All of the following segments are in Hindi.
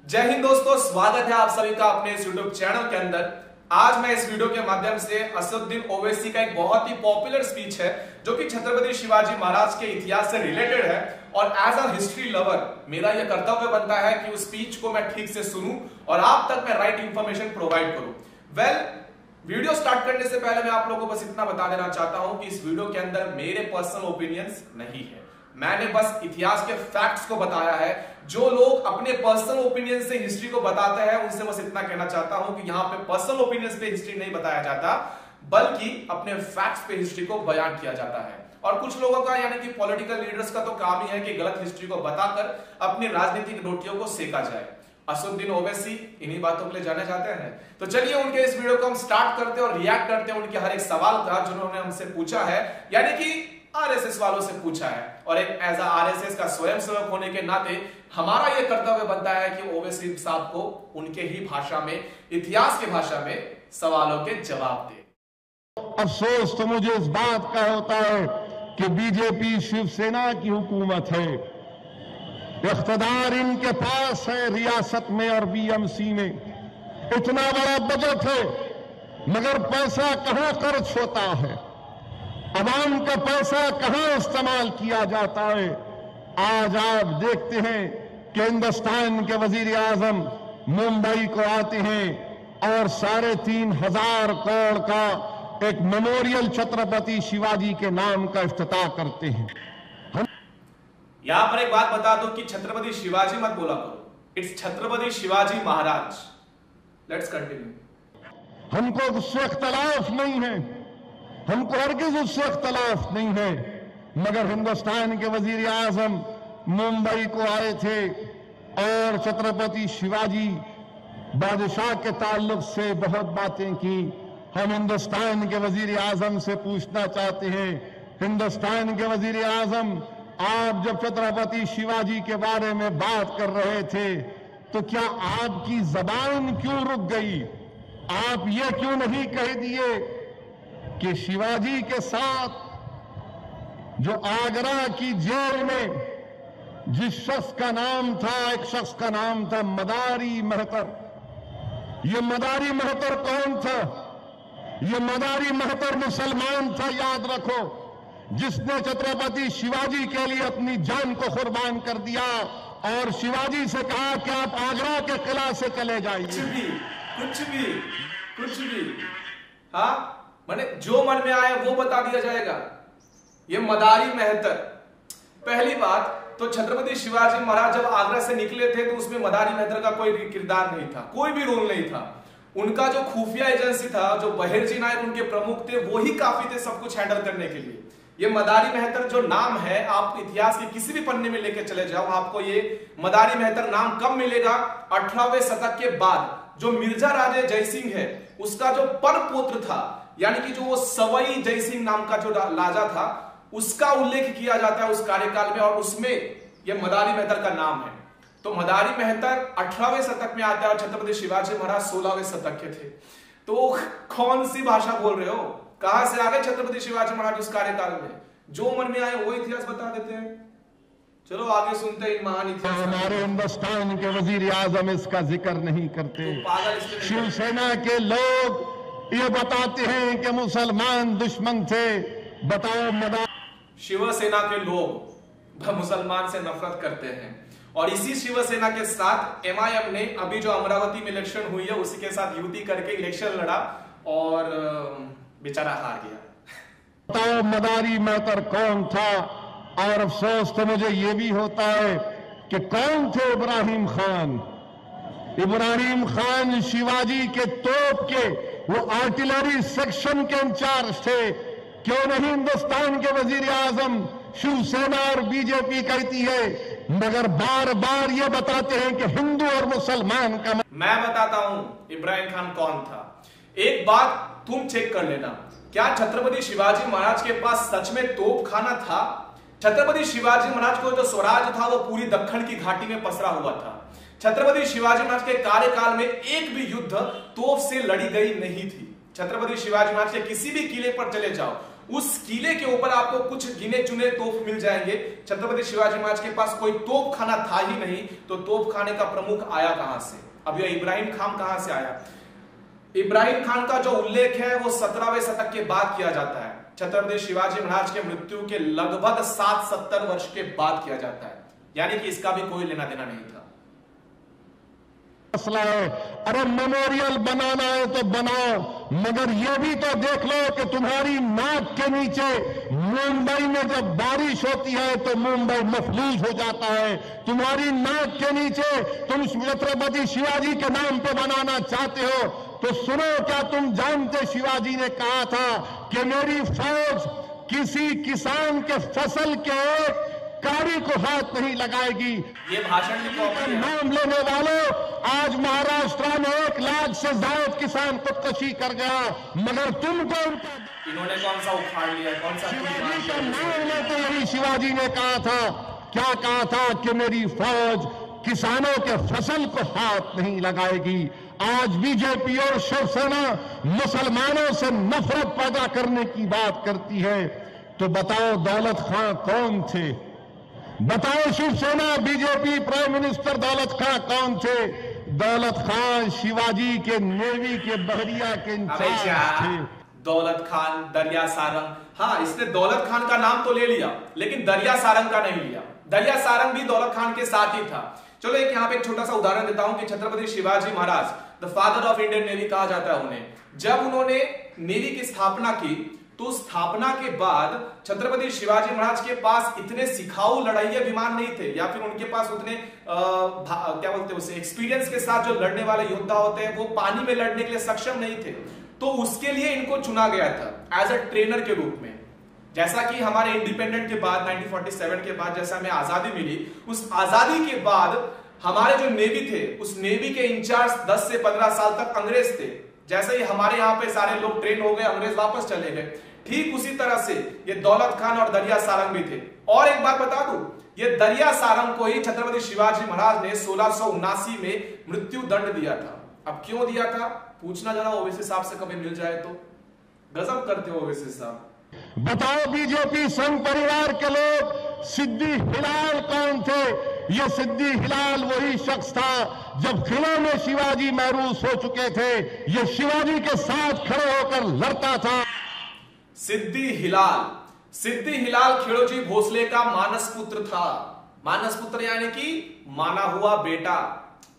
जय हिंद दोस्तों, स्वागत है आप सभी का अपने इस यूट्यूब चैनल के अंदर। आज मैं इस वीडियो के माध्यम से असदुद्दीन ओवैसी का एक बहुत ही पॉपुलर स्पीच है जो कि छत्रपति शिवाजी महाराज के इतिहास से रिलेटेड है और एज अ हिस्ट्री लवर मेरा यह कर्तव्य बनता है कि उस स्पीच को मैं ठीक से सुनूं और आप तक मैं राइट इंफॉर्मेशन प्रोवाइड करूं। वीडियो स्टार्ट करने से पहले मैं आप लोगों को बस इतना बता देना चाहता हूं कि इस वीडियो के अंदर मेरे पर्सनल ओपिनियंस नहीं है। मैंने बस इतिहास के फैक्ट्स को बताया है। जो लोग अपने पर्सनल ओपिनियन से हिस्ट्री को बताते हैं उनसे बस इतना कहना चाहता हूं कि यहां पे पर्सनल ओपिनियंस पे हिस्ट्री नहीं बताया जाता, बल्कि अपने फैक्ट्स पे हिस्ट्री को बयान किया जाता है। और कुछ लोगों का यानी कि पॉलिटिकल लीडर्स का तो काम ही है कि गलत हिस्ट्री को बताकर अपनी राजनीतिक रोटियों को सेका जाए। असदुद्दीन ओवैसी इन्हीं बातों के लिए जाने जाते हैं। तो चलिए उनके इस वीडियो को हम स्टार्ट करते हैं और रिएक्ट करते हैं उनके हर एक सवाल का जो उन्होंने हमसे पूछा है, यानी कि आरएसएस वालों से पूछा है। और एक एज आरएसएस का स्वयंसेवक होने के नाते हमारा यह कर्तव्य बनता है कि ओवैसी साहब को उनके ही भाषा में, इतिहास की भाषा में सवालों के जवाब दे। अफसोस तो मुझे इस बात का होता है कि बीजेपी शिवसेना की हुकूमत है, इख्तिदार इनके पास है रियासत में और बीएमसी में, इतना बड़ा बजट है मगर पैसा कहां खर्च होता है, अवाम का पैसा कहां इस्तेमाल किया जाता है। आज आप देखते हैं कि हिंदुस्तान के वजीर आजम मुंबई को आते हैं और 3,500 करोड़ का एक मेमोरियल छत्रपति शिवाजी के नाम का इफ्तिताह करते हैं। यहां पर एक बात बता दो कि छत्रपति शिवाजी मत बोला करो, it's Chhatrapati Shivaji Maharaj. Let's continue. हमको उससे इख्तलाफ नहीं है, हमको हरगिज उससे इख्तलाफ नहीं है, मगर हिंदुस्तान के वजीर आजम मुंबई को आए थे और छत्रपति शिवाजी बादशाह के ताल्लुक से बहुत बातें की। हम हिंदुस्तान के वजीर आजम से पूछना चाहते हैं, हिंदुस्तान के वजीर आजम, आप जब छत्रपति शिवाजी के बारे में बात कर रहे थे तो क्या आपकी जबान क्यों रुक गई? आप ये क्यों नहीं कह दिए कि शिवाजी के साथ जो आगरा की जेल में जिस शख्स का नाम था, एक शख्स का नाम था मदारी महतर। ये मदारी महतर कौन था? ये मदारी महतर मुसलमान था, याद रखो, जिसने छत्रपति शिवाजी के लिए अपनी जान को कुर्बान कर दिया और शिवाजी से कहा कि आप आगरा के किला से चले जाइए। कुछ भी हाँ, माने जो मन में आए वो बता दिया जाएगा। ये मदारी महतर, पहली बात तो छत्रपति शिवाजी महाराज जब आगरा से निकले थे तो उसमें मदारी महतर का कोई किरदार नहीं था, कोई भी रोल नहीं था। उनका जो खुफिया एजेंसी था, जो बहिर्जी नायक उनके प्रमुख थे, वो ही काफी थे सब कुछ हैंडल करने के लिए। ये मदारी महतर जो नाम है, आप इतिहास के किसी भी पन्ने में लेके चले जाओ, आपको ये मदारी महतर नाम कब मिलेगा? 18वें शतक के बाद। जो मिर्जा राजे जयसिंह है उसका जो परपुत्र था, यानी कि जो वो सवई जयसिंह नाम का जो राजा था, उसका उल्लेख किया जाता है उस कार्यकाल में और उसमें यह मदारी महतर का नाम है। तो मदारी महतर 18वें शतक में आता है और छत्रपति शिवाजी महाराज 16वें शतक के थे। तो कौन सी भाषा बोल रहे हो? कहां से आ गए छत्रपति शिवाजी महाराज उस कार्यकाल में? जो मन में आए वो इतिहास बता देते हैं। चलो आगे सुनते हैं महान इतिहास। हमारे हिंदुस्तान के वजीर आजम इसका जिक्र नहीं करते। तो शिवसेना के लोग ये बताते हैं कि मुसलमान दुश्मन थे। बताओ, शिवसेना के लोग मुसलमान से नफरत करते हैं और इसी शिवसेना के साथ एमआईएम ने अभी जो अमरावती में इलेक्शन हुई है उसी के साथ युति करके इलेक्शन लड़ा और बेचारा हार गया। बताओ मदारी महतर कौन था? और अफसोस तो मुझे यह भी होता है कि कौन थे इब्राहिम खान। इब्राहिम खान शिवाजी के तोप के वो आर्टिलरी सेक्शन के इंचार्ज थे। क्यों नहीं हिंदुस्तान के वजीर आजम शिवसेना और बीजेपी कहती है, मगर बार बार ये बताते हैं कि हिंदू और मुसलमान का। मैं बताता हूं इब्राहिम खान कौन था। एक बात तुम चेक कर लेना, क्या छत्रपति शिवाजी महाराज के पास सच में तोपखाना था? छत्रपति शिवाजी महाराज को जो स्वराज था वो पूरी दक्षिण की घाटी में पसरा हुआ था। छत्रपति शिवाजी महाराज के कार्यकाल में एक भी युद्ध तोप से लड़ी गई नहीं थी। छत्रपति शिवाजी महाराज के किसी भी किले पर चले जाओ, उस किले के ऊपर आपको कुछ गिने चुने तोप मिल जाएंगे। छत्रपति शिवाजी महाराज के पास कोई तोप खाना था ही नहीं, तो तोप खाने का प्रमुख आया कहां से? अब यह इब्राहिम खान कहां से आया? इब्राहिम खान का जो उल्लेख है वो 17वें शतक के बाद किया जाता है। छत्रपति शिवाजी महाराज के मृत्यु के लगभग 60-70 वर्ष के बाद किया जाता है, यानी कि इसका भी कोई लेना देना नहीं था। मसला है, अरे मेमोरियल बनाना है तो बनाओ, मगर ये भी तो देख लो कि तुम्हारी नाक के नीचे मुंबई में जब बारिश होती है तो मुंबई मफलूज हो जाता है। तुम्हारी नाक के नीचे तुम छत्रपति शिवाजी के नाम पे बनाना चाहते हो तो सुनो, क्या तुम जानते शिवाजी ने कहा था कि मेरी फौज किसी किसान के फसल के कारी को हाथ नहीं लगाएगी। ये भाषण भी नाम लेने वालों, आज महाराष्ट्र में 1 लाख से ज्यादा किसान खुदकुशी कर गया, मगर तुमको इन्होंने कौन सा उखाड़ लिया? कौन सा? शिवाजी का नाम लेते यही शिवाजी ने कहा था, क्या कहा था कि मेरी फौज किसानों के फसल को हाथ नहीं लगाएगी। आज बीजेपी और शिवसेना मुसलमानों से नफरत पैदा करने की बात करती है, तो बताओ दौलत खां कौन थे? बताओ शिवसेना बीजेपी प्राइम मिनिस्टर दौलत खां कौन थे? दौलत खां शिवाजी के नेवी के बहरिया के इंचार्ज थे। दौलत खान, दरिया सारंग, हाँ इसने दौलत खान का नाम तो ले लिया लेकिन दरिया सारंग का नहीं लिया। दरिया सारंग भी दौलत खान के साथ ही था। चलो एक यहाँ पे एक छोटा सा उदाहरण देता हूं कि Chhatrapati Shivaji Maharaj the father of Indian navy कहा जाता है उन्हें। जब उन्होंने नेवी की स्थापना की तो स्थापना के बाद छत्रपति शिवाजी महाराज के पास इतने सिखाऊ लड़ाइया विमान नहीं थे, या फिर उनके पास उतने क्या बोलते हैं उसे, एक्सपीरियंस के साथ जो लड़ने वाले योद्धा होते हैं वो पानी में लड़ने के लिए सक्षम नहीं थे। तो उसके लिए इनको चुना गया था एज अ ट्रेनर के रूप में। जैसा कि हमारे इंडिपेंडेंट के बाद 1947 के बाद जैसा हमें आजादी मिली, उस आजादी के बाद हमारे जो नेवी थे उस नेवी के इंचार्ज 10 से 15 साल तक अंग्रेज थे। जैसे ही हमारे यहाँ पे सारे लोग ट्रेन हो गए, अंग्रेज वापस चले गए, ठीक उसी तरह से ये दौलत खान और दरिया सारंग भी थे। और एक बात बता दूं, ये दरिया सारंग को ही छत्रपति शिवाजी महाराज ने 1679 में मृत्यु दंड दिया था। अब क्यों दिया था पूछना जरा ओवैसी साहब से, कभी मिल जाए तो। गजब करते हो ओवैसी साहब। बताओ बीजेपी संघ परिवार के लोग, सिद्दी हिलाल कौन थे? ये सिद्दी हिलाल वही शख्स था जब किले में शिवाजी महरूस हो चुके थे, ये शिवाजी के साथ खड़े होकर लड़ता था। सिद्दी हिलाल खिड़ोजी भोसले का मानस पुत्र था। मानस पुत्र यानी कि माना हुआ बेटा।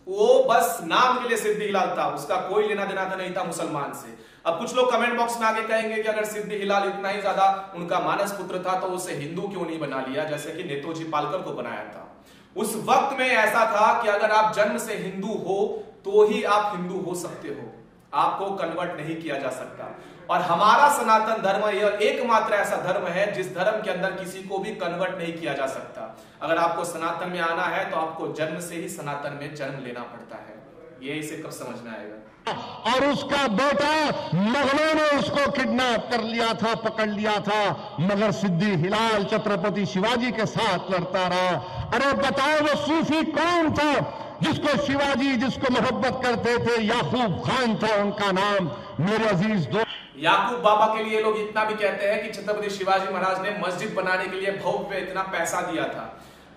वो बस नाम के लिए सिद्दी हिलाल था, उसका कोई लेना देना तो नहीं था मुसलमान से। अब कुछ लोग कमेंट बॉक्स में आके कहेंगे कि अगर सिद्दी हिलाल इतना ही ज्यादा उनका मानस पुत्र था तो उसे हिंदू क्यों नहीं बना लिया, जैसे कि नेताजी पालकर को बनाया था। उस वक्त में ऐसा था कि अगर आप जन्म से हिंदू हो तो ही आप हिंदू हो सकते हो, आपको कन्वर्ट नहीं किया जा सकता। और हमारा सनातन धर्म यह एकमात्र ऐसा धर्म है जिस धर्म के अंदर किसी को भी कन्वर्ट नहीं किया जा सकता। अगर आपको सनातन में आना है तो आपको जन्म से ही सनातन में जन्म लेना पड़ता है। ये इसे कब समझ में आएगा। और उसका बेटा मुगलों ने उसको किडनैप कर लिया था, पकड़ लिया था, मगर सिद्दी हिलाल छत्रपति शिवाजी के साथ लड़ता रहा। अरे बताओ वो सूफी कौन था जिसको शिवाजी जिसको मोहब्बत करते थे? याकूब खान था उनका नाम। मेरे अजीज दोस्त, याकूब बाबा के लिए लोग इतना भी कहते हैं कि छत्रपति शिवाजी महाराज ने मस्जिद बनाने के लिए भव्य इतना पैसा दिया था।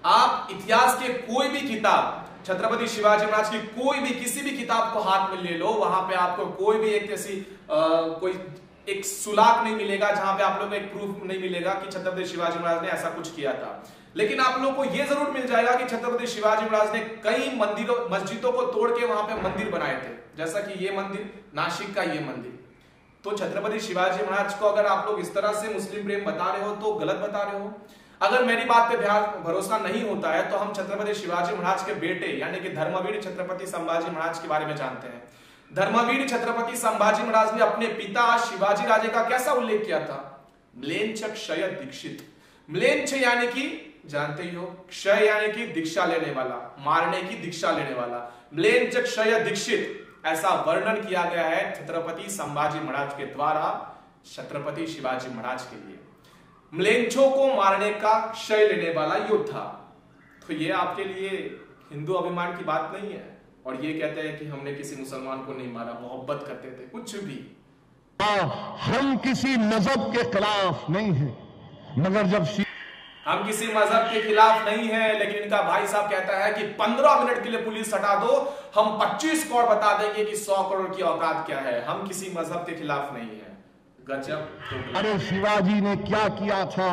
आप इतिहास के कोई भी किताब, छत्रपति शिवाजी महाराज की कोई भी किसी भी किताब को हाथ में ले लो, वहां पे आपको कोई भी एक ऐसी कोई एक सुलाक नहीं मिलेगा जहां पे आप लोगों को एक प्रूफ नहीं मिलेगा कि छत्रपति शिवाजी महाराज ने ऐसा कुछ किया था। लेकिन आप लोगों को यह जरूर मिल जाएगा कि छत्रपति शिवाजी महाराज ने कई मंदिरों मस्जिदों को तोड़ के वहां पे मंदिर बनाए थे, जैसा कि ये मंदिर, नासिक का ये मंदिर। तो छत्रपति शिवाजी महाराज को अगर आप लोग इस तरह से मुस्लिम प्रेम बता रहे हो तो गलत बता रहे हो। अगर मेरी बात पे भरोसा नहीं होता है तो हम छत्रपति शिवाजी महाराज के बेटे यानी कि धर्मवीर छत्रपति संभाजी महाराज के बारे में जानते हैं। धर्मवीर छत्रपति संभाजी महाराज ने अपने पिता शिवाजी राजे का कैसा उल्लेख किया था? म्लेच्छ क्षय दीक्षित। म्लेच्छ यानी कि जानते ही हो, क्षय यानी कि दीक्षा लेने वाला, मारने की दीक्षा लेने वाला। म्लेच्छ क्षय दीक्षित ऐसा वर्णन किया गया है छत्रपति संभाजी महाराज के द्वारा छत्रपति शिवाजी महाराज के लिए। म्लेच्छों को मारने का क्षय लेने वाला योद्धा। तो ये आपके लिए हिंदू अभिमान की बात नहीं है। और ये कहते हैं कि हमने किसी मुसलमान को नहीं मारा, मोहब्बत करते थे, कुछ भी हम किसी मजहब के खिलाफ नहीं हैं, मगर जब हम किसी मजहब के खिलाफ नहीं है, लेकिन इनका भाई साहब कहता है कि 15 मिनट के लिए पुलिस हटा दो, हम 25 करोड़ बता देंगे कि 100 करोड़ की औकात क्या है। हम किसी मजहब के खिलाफ नहीं है। गजब। अरे शिवाजी ने क्या किया था?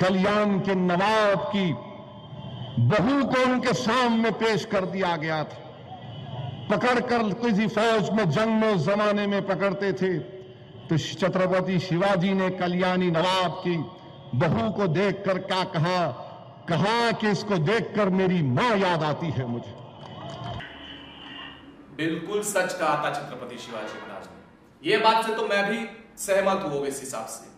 कल्याण के नवाब की बहू को उनके सामने पेश कर दिया गया था। पकड़कर किसी फौज में जंग में उस जमाने में पकड़ते थे तो छत्रपति शिवाजी ने कल्याणी नवाब की बहू को देखकर क्या कहा कि इसको देखकर मेरी मां याद आती है मुझे। बिल्कुल सच कहा था छत्रपति शिवाजी महाराज ने। यह बात से तो मैं भी सहमत हूं इस हिसाब से।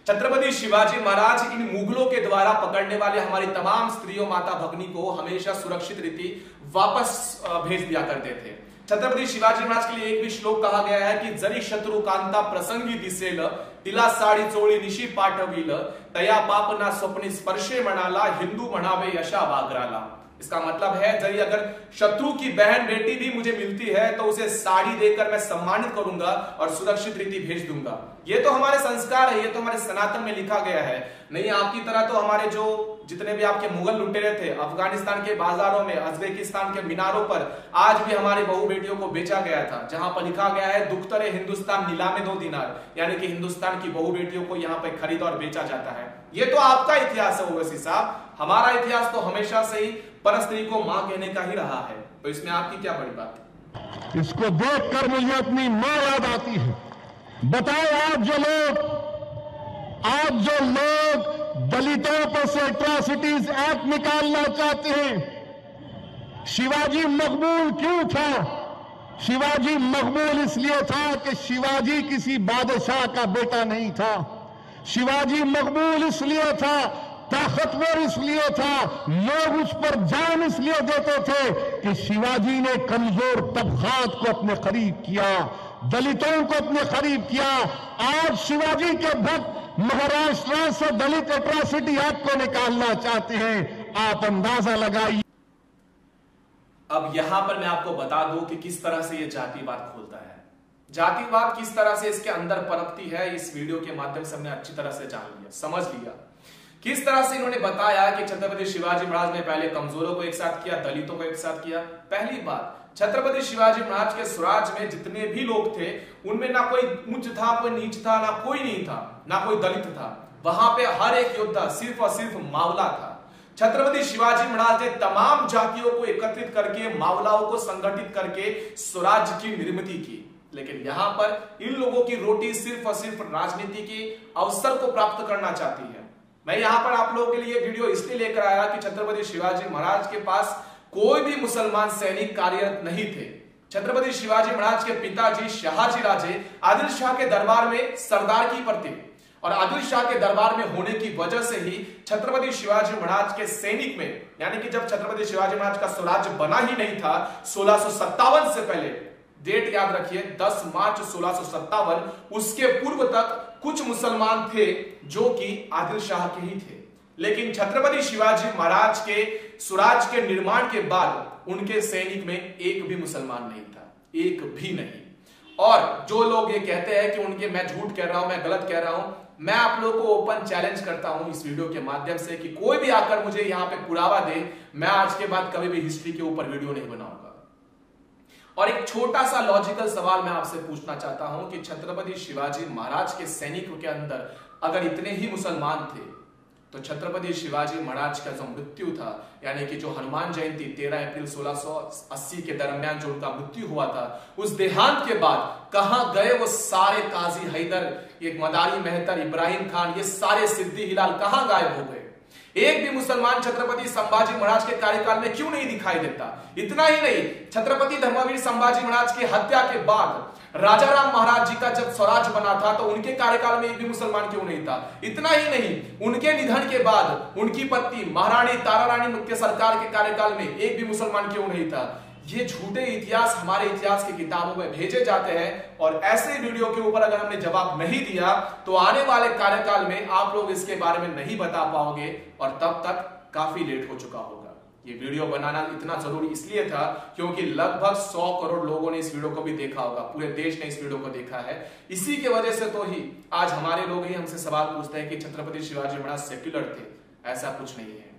छत्रपति शिवाजी महाराज इन मुगलों के द्वारा पकड़ने वाले हमारी तमाम स्त्रियों माता भगिनी को हमेशा सुरक्षित रीति वापस भेज दिया करते थे। छत्रपति शिवाजी महाराज के लिए एक भी श्लोक कहा गया है कि जरी शत्रु कांता प्रसंगी दिसेल तिला साडी चोळी निशी पाठविल तया पाप ना स्वप्नी स्पर्शे मनाला हिंदू म्हणावे यशा बागराला। इसका मतलब है जरी अगर शत्रु की बहन बेटी भी मुझे मिलती है तो उसे साड़ी देकर मैं सम्मानित करूंगा और सुरक्षित रीति भेज दूंगा। ये तो हमारे संस्कार है, ये तो हमारे सनातन में लिखा गया है। नहीं आपकी तरह तो हमारे जो जितने भी आपके मुगल लुटेरे थे अफगानिस्तान के बाजारों में, उज्बेकिस्तान के मीनारों पर आज भी हमारी बहू बेटियों को बेचा गया था, जहां पर लिखा गया है दुख्तरे हिंदुस्तान नीलामे 2 दिनार, यानी कि हिंदुस्तान की बहू बेटियों को यहाँ पे खरीदा और बेचा जाता है। ये तो आपका इतिहास है ओवैसी साहब, हमारा इतिहास तो हमेशा से ही परस्त्री को मां कहने का ही रहा है। तो इसमें आपकी क्या बड़ी बात है? इसको देखकर मुझे अपनी मां याद आती है। बताओ आज जो लोग दलितों पर से एट्रॉसिटीज एक्ट निकालना चाहते हैं, शिवाजी मकबूल क्यों था? शिवाजी मकबूल इसलिए था कि शिवाजी किसी बादशाह का बेटा नहीं था। शिवाजी मकबूल इसलिए था, ताकतवर इसलिए था, लोग उस पर जान इसलिए देते थे कि शिवाजी ने कमजोर तबकात को अपने करीब किया, दलितों को अपने करीब किया। आज शिवाजी के भक्त महाराष्ट्र से दलित एट्रॉसिटी एक्ट को निकालना चाहते हैं, आप अंदाजा लगाइए। अब यहां पर मैं आपको बता दूं कि किस तरह से यह जातिवाद खोलता है। जातिवाद किस तरह से इसके अंदर पनपती है, इस वीडियो के माध्यम से हमने अच्छी तरह से जान लिया, समझ लिया। किस तरह से इन्होंने बताया कि छत्रपति शिवाजी महाराज ने पहले कमजोरों को एक साथ किया, दलितों को एक साथ किया। पहली बात, छत्रपति शिवाजी महाराज के स्वराज में जितने भी लोग थे उनमें ना कोई उच्च था, कोई नीच था, ना कोई नहीं था, ना कोई दलित था। वहां पे हर एक योद्धा सिर्फ और सिर्फ मावला था। छत्रपति शिवाजी महाराज ने तमाम जातियों को एकत्रित करके, मावलाओं को संगठित करके स्वराज्य की निर्मित की। लेकिन यहां पर इन लोगों की रोटी सिर्फ और सिर्फ राजनीति के अवसर को प्राप्त करना चाहती है। मैं यहां पर आप लोगों के लिए वीडियो इसलिए लेकर आया कि छत्रपति शिवाजी महाराज के पास कोई भी मुसलमान सैनिक कार्यरत नहीं थे। छत्रपति शिवाजी महाराज के पिताजी शहाजी राजे आदिल शाह के दरबार में सरदार की पर थे और आदिल शाह के दरबार में होने की वजह से ही छत्रपति शिवाजी महाराज के सैनिक में, यानी कि जब छत्रपति शिवाजी महाराज का स्वराज्य बना ही नहीं था 1657 से पहले, डेट याद रखिए 10 मार्च 1657, उसके पूर्व तक कुछ मुसलमान थे जो कि आदिल शाह के ही थे। लेकिन छत्रपति शिवाजी महाराज के स्वराज के निर्माण के बाद उनके सैनिक में एक भी मुसलमान नहीं था, एक भी नहीं। और जो लोग ये कहते हैं कि उनके मैं झूठ कह रहा हूं, मैं गलत कह रहा हूं, मैं आप लोगों को ओपन चैलेंज करता हूं इस वीडियो के माध्यम से कि कोई भी आकर मुझे यहां पे पुरावा दे, मैं आज के बाद कभी भी हिस्ट्री के ऊपर वीडियो नहीं बनाऊंगा। और एक छोटा सा लॉजिकल सवाल मैं आपसे पूछना चाहता हूं कि छत्रपति शिवाजी महाराज के सैनिकों के अंदर अगर इतने ही मुसलमान थे तो छत्रपति शिवाजी महाराज का जो मृत्यु था, यानी कि जो हनुमान जयंती 13 अप्रैल 1680 के दरमियान जो उनका मृत्यु हुआ था, उस देहांत के बाद कहां गए वो सारे काजी हैदर, ये मदारी मेहतर, इब्राहिम खान, ये सारे सिद्दी हिलाल कहां गायब हो गए? एक भी मुसलमान छत्रपति संभाजी महाराज के कार्यकाल में क्यों नहीं दिखाई देता? इतना ही नहीं, छत्रपति धर्मवीर संभाजी महाराज की हत्या के बाद राजाराम महाराज जी का जब स्वराज बना था तो उनके कार्यकाल में एक भी मुसलमान क्यों नहीं था? इतना ही नहीं, उनके निधन के बाद उनकी पत्नी महारानी तारारानी के सरकार के कार्यकाल में एक भी मुसलमान क्यों नहीं था? ये झूठे इतिहास हमारे इतिहास की किताबों में भेजे जाते हैं और ऐसे वीडियो के ऊपर अगर हमने जवाब नहीं दिया तो आने वाले कार्यकाल में आप लोग इसके बारे में नहीं बता पाओगे और तब तक काफी लेट हो चुका होगा। ये वीडियो बनाना इतना जरूरी इसलिए था क्योंकि लगभग 100 करोड़ लोगों ने इस वीडियो को भी देखा होगा, पूरे देश ने इस वीडियो को देखा है। इसी की वजह से तो ही आज हमारे लोग ही हमसे सवाल पूछते हैं कि छत्रपति शिवाजी महाराज सेक्युलर थे। ऐसा कुछ नहीं है।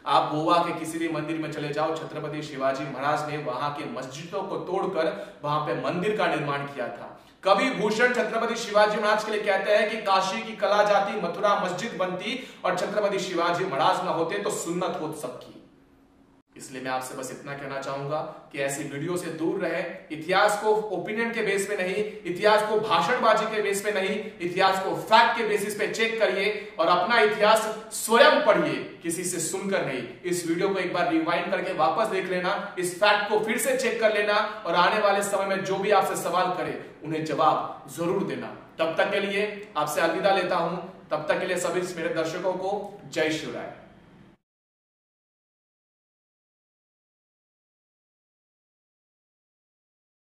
आप गोवा के किसी भी मंदिर में चले जाओ, छत्रपति शिवाजी महाराज ने वहां के मस्जिदों को तोड़कर वहां पे मंदिर का निर्माण किया था। कवि भूषण छत्रपति शिवाजी महाराज के लिए कहते हैं कि काशी की कला जाती, मथुरा मस्जिद बनती और छत्रपति शिवाजी महाराज ना होते तो सुन्नत होत सबकी। इसलिए मैं आपसे बस इतना कहना चाहूंगा कि ऐसी वीडियो से दूर रहे। इतिहास को ओपिनियन के बेस पे नहीं, इतिहास को भाषणबाजी के बेस पे नहीं, इतिहास को फैक्ट के बेसिस पे चेक करिए और अपना इतिहास स्वयं पढ़िए, किसी से सुनकर नहीं। इस वीडियो को एक बार रिवाइंड करके वापस देख लेना, इस फैक्ट को फिर से चेक कर लेना और आने वाले समय में जो भी आपसे सवाल करे उन्हें जवाब जरूर देना। तब तक के लिए आपसे अलविदा लेता हूं। तब तक के लिए सभी मेरे दर्शकों को जय शिवराय।